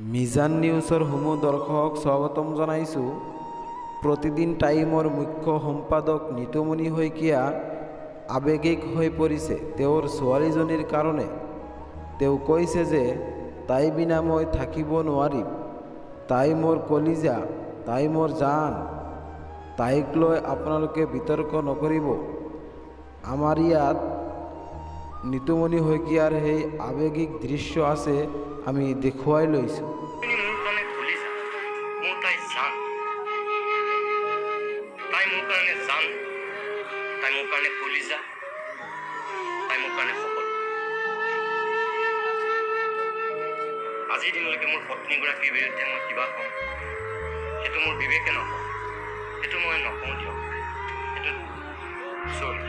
মিজান নিউজৰ সমূহ দৰ্শকক স্বাগতম জনাইছোঁ। প্ৰতিদিন টাইমৰ মুখ্য সম্পাদক নিতুমণি শইকীয়া আৱেগিক হৈ পৰিছে তেওঁৰ ছোৱালীজনীৰ কাৰণে। তেওঁ কৈছে যে তাই বিনা মই থাকিব নোৱাৰিম, তাই মোৰ কলিজা, তাই মোৰ জান। তাইক লৈ আপোনালোকে বিতৰ্ক নকৰিব। আমাৰ ইয়াত নিতুমণি শইকীয়াৰ সেই আৱেগিক দৃশ্য আছে, আমি দেখুৱাই লৈছোঁ। মোৰ কাৰণে কলিজা, মোৰ তাই জান, তাই মোৰ কাৰণে জান, তাই মোৰ কাৰণে কলিজা, তাই মোৰ কাৰণে সকলো। আজিৰ দিনলৈকে মোৰ পত্নীগৰাকীৰ বিৰুদ্ধে মই কিবা কওঁ, সেইটো মোৰ বিবেকে নকওঁ, সেইটো মই নকওঁ দিয়ক, সেইটো চৰি।